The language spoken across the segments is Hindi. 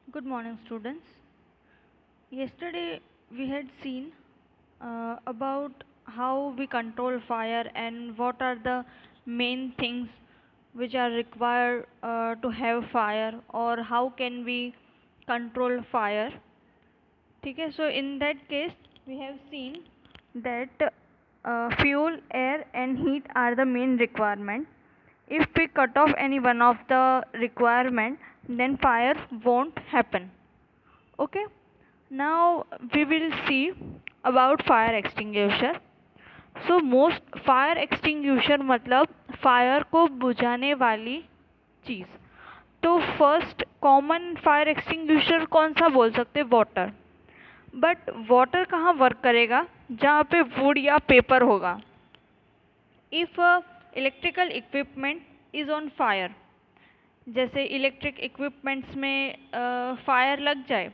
Good morning, students. Yesterday we had seen about how we control fire and what are the main things which are required to have fire, or how can we control fire. ठीक है, so in that case we have seen that fuel, air and heat are the main requirement. If we cut off any one of the requirement, then fire won't happen. Okay, now we will see about fire extinguisher. So most fire extinguisher मतलब फायर को बुझाने वाली चीज़. तो फर्स्ट कॉमन फायर एक्सटिंग्यूशर कौन सा बोल सकते, वाटर. बट वाटर कहाँ वर्क करेगा, जहाँ पे वुड या पेपर होगा. If electrical equipment is on fire, जैसे इलेक्ट्रिक इक्विपमेंट्स में फायर लग जाए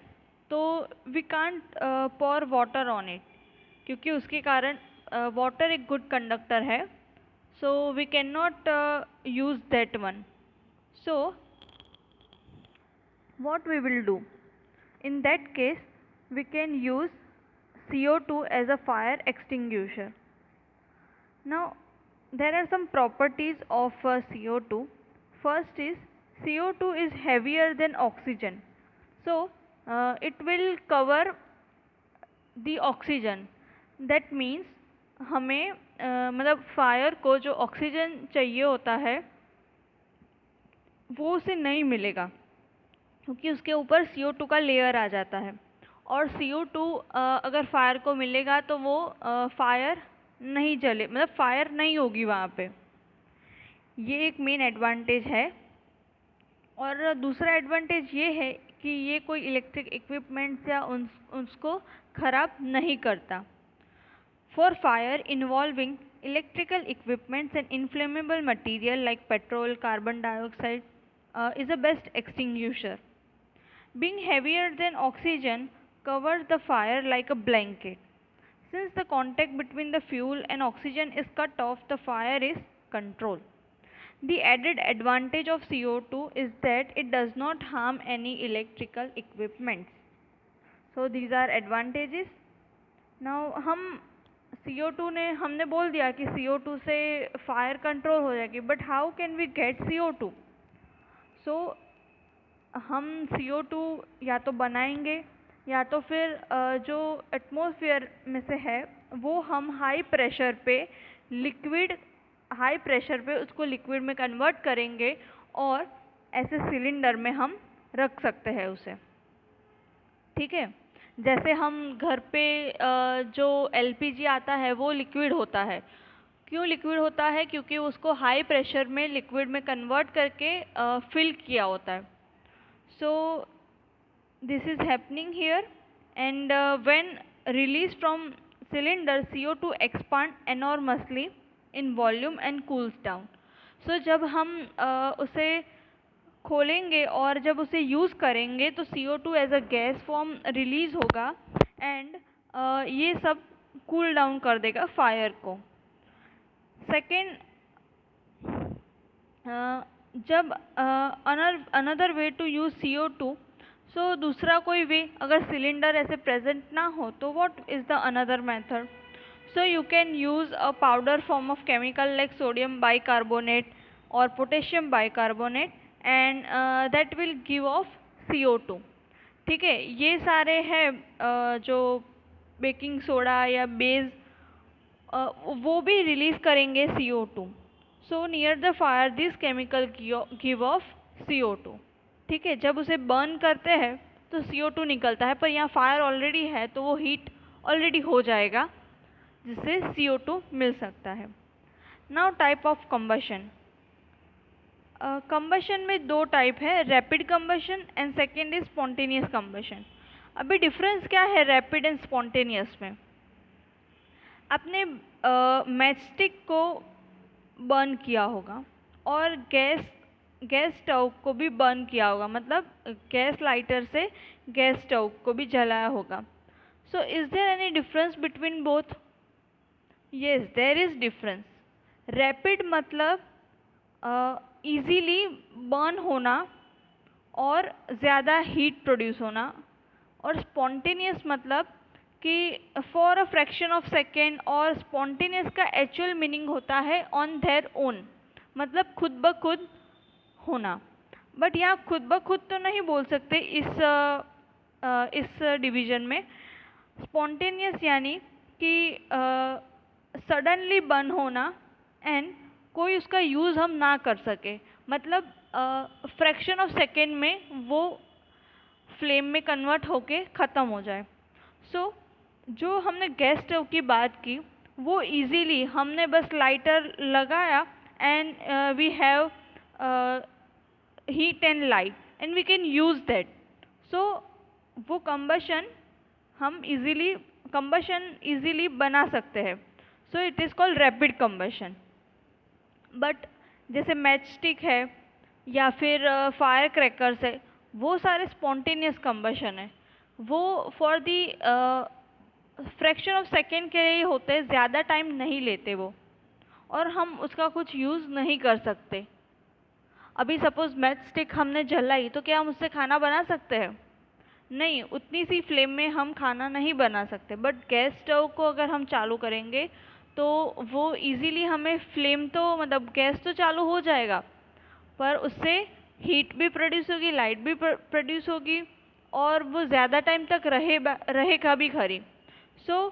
तो we can't pour water on it, क्योंकि उसके कारण वाटर एक गुड कंडक्टर है, so we can not use that one. So what we will do in that case, we can use CO2 as a fire extinguisher. Now there are some properties of CO2. First is CO2 is heavier than oxygen, so it will cover the oxygen. That means हमें मतलब फायर को जो ऑक्सीजन चाहिए होता है वो उसे नहीं मिलेगा, क्योंकि उसके ऊपर CO2 का लेयर आ जाता है. और CO2 अगर फायर को मिलेगा तो वो फायर नहीं जले, मतलब फायर नहीं होगी वहाँ पे. ये एक मेन एडवांटेज है. और दूसरा एडवांटेज ये है कि ये कोई इलेक्ट्रिक इक्विपमेंट्स या उसको ख़राब नहीं करता. For fire involving electrical equipments and inflammable material like petrol, carbon dioxide is a best extinguisher. Being heavier than oxygen covers the fire like a blanket. Since the contact between the fuel and oxygen is cut off, the fire is controlled. The added advantage of CO2 is that it does not harm any electrical equipments. So these are advantages. Now हम CO2 ने हमने बोल दिया कि CO2 से फायर कंट्रोल हो जाएगी, but how can we get CO2? So हम CO2 या तो बनाएंगे या तो फिर जो एटमॉस्फेयर में से है वो हम हाई प्रेशर पे उसको लिक्विड में कन्वर्ट करेंगे और ऐसे सिलेंडर में हम रख सकते हैं उसे. ठीक है, जैसे हम घर पे जो LPG आता है वो लिक्विड होता है. क्यों लिक्विड होता है? क्योंकि उसको हाई प्रेशर में लिक्विड में कन्वर्ट करके फिल किया होता है. So this is happening here, and when release from cylinder CO2 expand enormously in volume and cools down. So जब हम उसे खोलेंगे और जब उसे यूज़ करेंगे तो CO2 as a gas form release होगा एंड ये सब कूल डाउन कर देगा फायर को. सेकेंड, जब another way to use CO2, so दूसरा कोई वे अगर सिलेंडर ऐसे प्रेजेंट ना हो तो what is the another method? So you can use a powder form of chemical like sodium bicarbonate और potassium bicarbonate and that will give off CO2. ठीक है, ये सारे हैं जो बेकिंग सोडा या बेस वो भी रिलीज करेंगे CO2. So near the fire this chemical give off CO2. ठीक है, जब उसे बर्न करते हैं तो CO2 निकलता है, पर यहाँ फायर ऑलरेडी है तो वो हीट ऑलरेडी हो जाएगा जिससे CO2 मिल सकता है. Now type of combustion. Combustion में दो टाइप है, rapid combustion and second is spontaneous combustion. अभी डिफरेंस क्या है रैपिड एंड स्पॉन्टेनियस में? आपने मैचस्टिक को बर्न किया होगा और गैस स्टोव को भी बर्न किया होगा, मतलब गैस लाइटर से गैस स्टोव को भी जलाया होगा. So is there any difference between both? Yes, there is difference. Rapid मतलब इजीली बर्न होना और ज़्यादा हीट प्रोड्यूस होना। और स्पॉन्टेनियस मतलब कि for a fraction of second, और स्पॉन्टेनियस का एक्चुअल मीनिंग होता है ऑन देयर ओन, मतलब खुद ब खुद होना। बट यहाँ खुद ब खुद तो नहीं बोल सकते इस डिवीजन में। स्पॉन्टेनियस यानी कि सडनली बर्न होना एंड कोई उसका यूज़ हम ना कर सके, मतलब फ्रैक्शन ऑफ सेकेंड में वो फ्लेम में कन्वर्ट होके ख़त्म हो जाए। सो जो हमने गैस स्टोव की बात की वो इजीली हमने बस लाइटर लगाया and we have heat and light and we can use that. So वो हम combustion easily बना सकते हैं। So it is called rapid combustion. But जैसे मैच स्टिक है या फिर फायर क्रैकर्स है, वो सारे स्पॉन्टेनियस कम्बशन है। वो for the fraction of second के लिए ही होते हैं, ज़्यादा टाइम नहीं लेते वो, और हम उसका कुछ यूज़ नहीं कर सकते। अभी सपोज़ मैच स्टिक हमने जलाई तो क्या हम उससे खाना बना सकते हैं? नहीं, उतनी सी फ्लेम में हम खाना नहीं बना सकते। बट गैस स्टोव को अगर हम चालू करेंगे तो वो इजीली हमें फ्लेम तो मतलब गैस तो चालू हो जाएगा, पर उससे हीट भी प्रोड्यूस होगी, लाइट भी प्रोड्यूस होगी, और वो ज़्यादा टाइम तक रहेगा भी खरी। So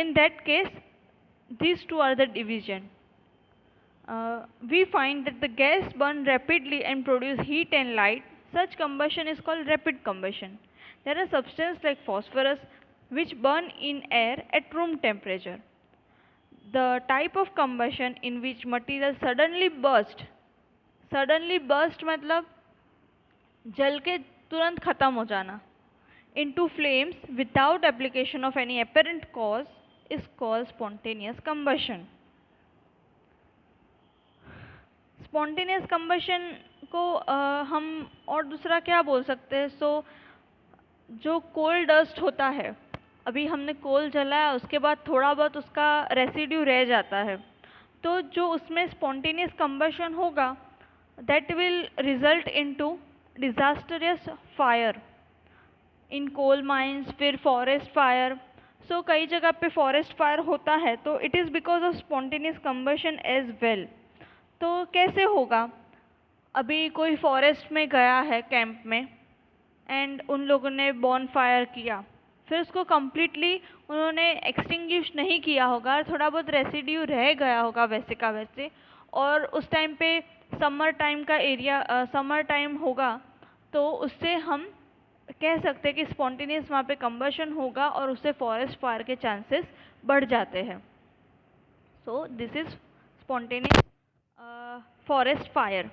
in that case these two are the division. We find that the gas burn rapidly and produce heat and light. Such combustion is called rapid combustion. There are substances like phosphorus which burn in air at room temperature. The type of combustion in which material suddenly burst मतलब जल के तुरंत खत्म हो जाना, into flames without application of any apparent cause is called spontaneous combustion. Spontaneous combustion को हम और दूसरा क्या बोल सकते हैं? सो जो कोल डस्ट होता है, अभी हमने कोल जलाया, उसके बाद थोड़ा बहुत उसका रेसिड्यू रह जाता है, तो जो उसमें स्पॉन्टेनियस कम्बशन होगा that will result into disastrous fire in coal mines, फिर फॉरेस्ट फायर। सो कई जगह पे फॉरेस्ट फायर होता है तो it is because of spontaneous combustion as well. तो कैसे होगा? अभी कोई फॉरेस्ट में गया है कैंप में एंड उन लोगों ने बॉन फायर किया, फिर उसको कम्प्लीटली उन्होंने एक्सटिंग्विश नहीं किया होगा, थोड़ा बहुत रेसिड्यू रह गया होगा वैसे का वैसे, और उस टाइम पे समर टाइम होगा, तो उससे हम कह सकते हैं कि स्पॉन्टेनियस वहाँ पे कम्बशन होगा और उससे फॉरेस्ट फायर के चांसेस बढ़ जाते हैं। सो this is spontaneous forest fire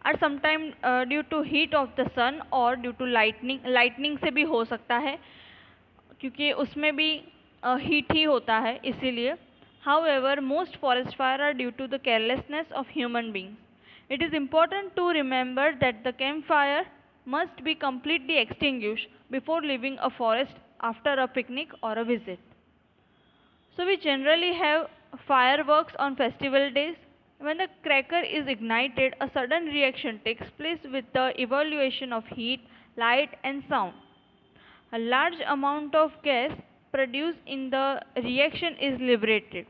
are sometimes due to heat of the sun or due to lightning से भी हो सकता है, क्योंकि उसमें भी हीट ही होता है इसीलिए। However, most forest fire are due to the carelessness of human beings. It is important to remember that the campfire must be completely extinguished before leaving a forest after a picnic or a visit. So we generally have fireworks on festival days. When the cracker is ignited, a sudden reaction takes place with the evaluation of heat, light and sound. A large amount of gas produced in the reaction is liberated.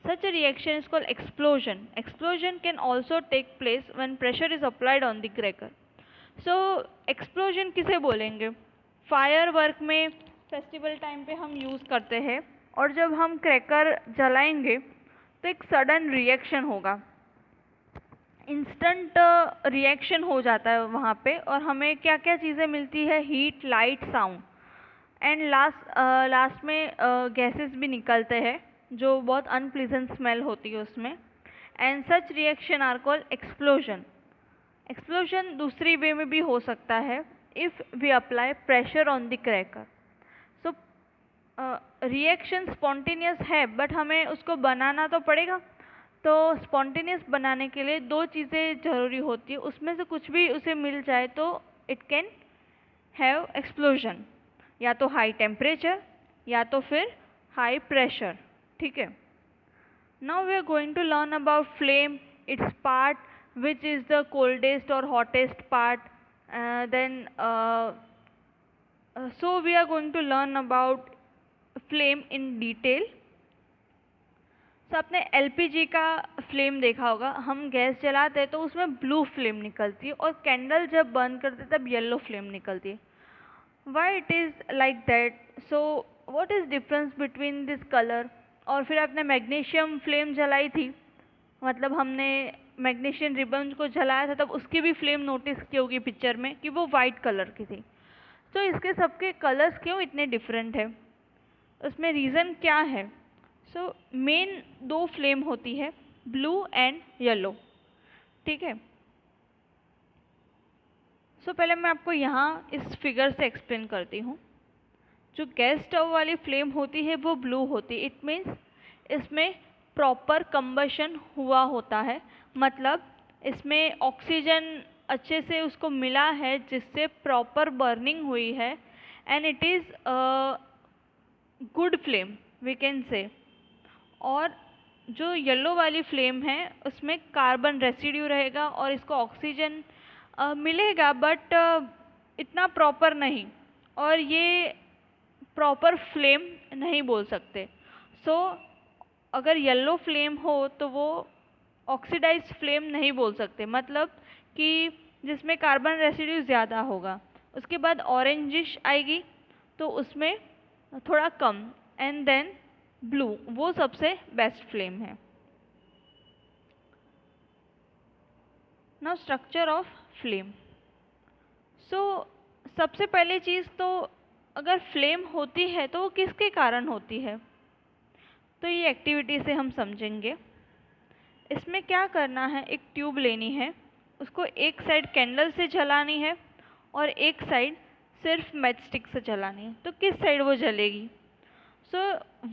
Such a reaction is called explosion. Explosion can also take place when pressure is applied on the cracker. So explosion किसे बोलेंगे? फायरवर्क में फेस्टिवल टाइम पे हम यूज़ करते हैं, और जब हम क्रैकर जलाएंगे तो एक सडन रिएक्शन होगा, इंस्टेंट रिएक्शन हो जाता है वहाँ पे, और हमें क्या क्या चीज़ें मिलती है? Heat, light, sound, and last में गैसेस भी निकलते हैं जो बहुत अनप्लीजेंट स्मेल होती है उसमें। And such reaction are called explosion. Explosion दूसरी वे में भी हो सकता है, if we apply pressure on the cracker. So reaction spontaneous है बट हमें उसको बनाना तो पड़ेगा, तो स्पॉन्टेनियस बनाने के लिए दो चीज़ें ज़रूरी होती है, उसमें से कुछ भी उसे मिल जाए तो इट कैन हैव एक्सप्लोजन, या तो हाई टेम्परेचर या तो फिर हाई प्रेशर। ठीक है, now we are going to learn about flame, its part, which is the coldest और hottest part, then so we are going to learn about flame in detail. तो आपने एलपीजी का फ्लेम देखा होगा, हम गैस जलाते हैं तो उसमें ब्लू फ्लेम निकलती है और कैंडल जब बर्न करते तब येलो फ्लेम निकलती है. Why it is like that? So what is difference between this colour? और फिर आपने मैग्नीशियम फ्लेम जलाई थी, मतलब हमने मैग्नीशियम रिबन को जलाया था, तब उसकी भी फ्लेम नोटिस की होगी पिक्चर में कि वो वाइट कलर की थी. तो इसके सबके कलर्स क्यों इतने डिफरेंट है, उसमें रीज़न क्या है? सो मेन दो फ्लेम होती है, ब्लू एंड येलो. ठीक है. सो पहले मैं आपको यहाँ इस फिगर से एक्सप्लेन करती हूँ. जो गैस स्टव वाली फ्लेम होती है वो ब्लू होती है. इट मीन्स इसमें प्रॉपर कंबशन हुआ होता है, मतलब इसमें ऑक्सीजन अच्छे से उसको मिला है जिससे प्रॉपर बर्निंग हुई है, and it is good flame we can say. और जो येलो वाली फ्लेम है उसमें कार्बन रेसिड्यू रहेगा और इसको ऑक्सीजन मिलेगा बट इतना प्रॉपर नहीं, और ये प्रॉपर फ्लेम नहीं बोल सकते. सो अगर येलो फ्लेम हो तो वो ऑक्सीडाइज्ड फ्लेम नहीं बोल सकते, मतलब कि जिसमें कार्बन रेसिड्यू ज़्यादा होगा. उसके बाद ऑरेंजिश आएगी तो उसमें थोड़ा कम, एंड देन ब्लू, वो सबसे बेस्ट फ्लेम है. Now structure of flame. So सबसे पहले चीज़ तो अगर फ्लेम होती है तो वो किसके कारण होती है, तो ये एक्टिविटी से हम समझेंगे. इसमें क्या करना है, एक ट्यूब लेनी है, उसको एक साइड कैंडल से जलानी है और एक साइड सिर्फ मैचस्टिक से जलानी है. तो किस साइड वो जलेगी? सो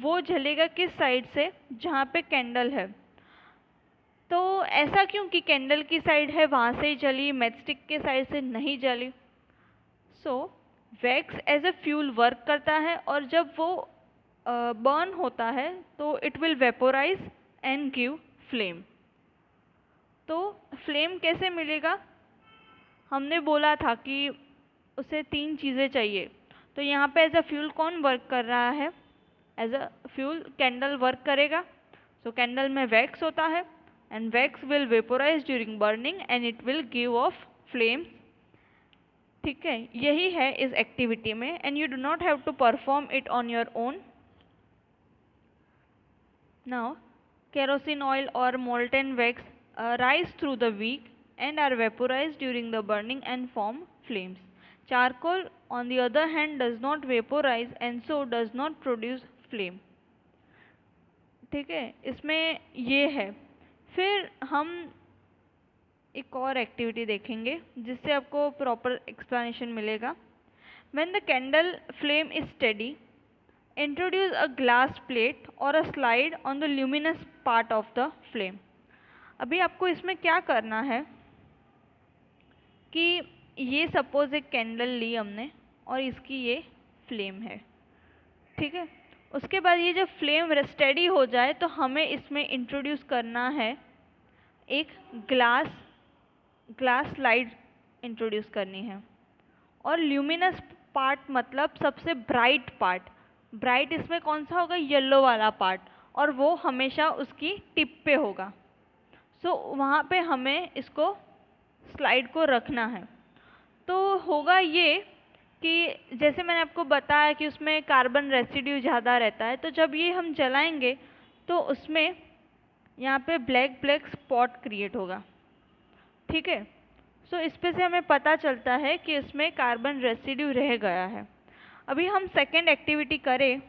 वो जलेगा किस साइड से, जहाँ पे कैंडल है. तो ऐसा क्यों कि कैंडल की साइड है वहाँ से ही जली, मैचस्टिक के साइड से नहीं जली? So wax as a fuel work करता है और जब वो बर्न होता है तो it will vaporise and give flame. तो फ्लेम कैसे मिलेगा? हमने बोला था कि उसे 3 चीज़ें चाहिए. तो यहाँ पे एज अ फ्यूल कौन वर्क कर रहा है? As a fuel candle work करेगा. सो कैंडल में वैक्स होता है and wax will vaporise during burning and it will give off flame. ठीक है, यही है इस एक्टिविटी में, and you do not have to perform it on your own. Now kerosene oil or molten wax rise through the wick and are vaporized during the burning and form flames. Charcoal, on the other hand, does not vaporize and so does not produce flame. ठीक है, इसमें ये है. फिर हम एक और एक्टिविटी देखेंगे जिससे आपको प्रॉपर एक्सप्लेनेशन मिलेगा. When the candle flame is steady, introduce a glass plate or a slide on the luminous part of the flame. अभी आपको इसमें क्या करना है कि ये सपोज एक कैंडल ली हमने और इसकी ये फ्लेम है. ठीक है, उसके बाद ये जब फ्लेम स्टेडी हो जाए तो हमें इसमें इंट्रोड्यूस करना है एक ग्लास स्लाइड इंट्रोड्यूस करनी है. और ल्यूमिनस पार्ट मतलब सबसे ब्राइट पार्ट. ब्राइट इसमें कौन सा होगा? येलो वाला पार्ट, और वो हमेशा उसकी टिप पे होगा. सो वहाँ पे हमें इसको स्लाइड को रखना है. तो होगा ये कि जैसे मैंने आपको बताया कि उसमें कार्बन रेसिड्यू ज़्यादा रहता है, तो जब ये हम जलाएंगे तो उसमें यहाँ पे ब्लैक स्पॉट क्रिएट होगा. ठीक है, सो इस पे से हमें पता चलता है कि इसमें कार्बन रेसिड्यू रह गया है. अभी हम सेकेंड एक्टिविटी करें.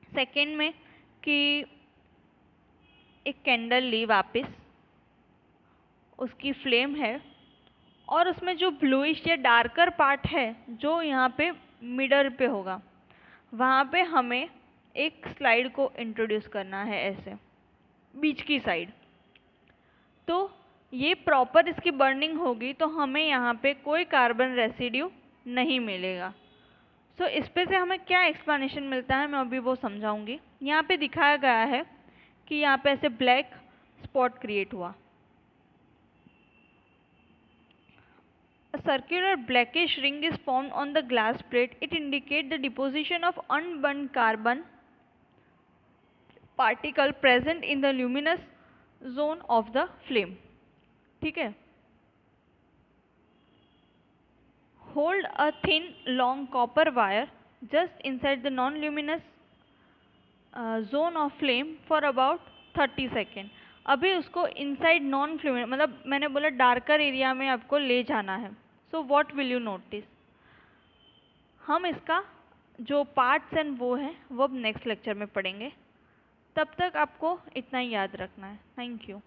सेकेंड में कि एक कैंडल ली वापस, उसकी फ्लेम है और उसमें जो ब्लूइश या डार्कर पार्ट है जो यहाँ पे मिडल पे होगा, वहाँ पे हमें एक स्लाइड को इंट्रोड्यूस करना है ऐसे बीच की साइड. तो ये प्रॉपर इसकी बर्निंग होगी तो हमें यहाँ पे कोई कार्बन रेसिड्यू नहीं मिलेगा. सो इस पे से हमें क्या एक्सप्लेनेशन मिलता है मैं अभी वो समझाऊंगी. यहाँ पे दिखाया गया है कि यहाँ पे ऐसे ब्लैक स्पॉट क्रिएट हुआ. circular blackish ring is formed on the glass plate. It indicates the deposition of unburned carbon particle present in the luminous zone of the flame. ठीक है. Hold a thin long copper wire just inside the non-luminous zone of flame for about 30 second. अभी उसको इनसाइड नॉन फ्लूमिन मतलब मैंने बोला डार्कर एरिया में आपको ले जाना है. So what will you notice? हम इसका जो पार्ट्स एंड वो हैं वो अब नेक्स्ट लेक्चर में पढ़ेंगे. तब तक आपको इतना ही याद रखना है. Thank you.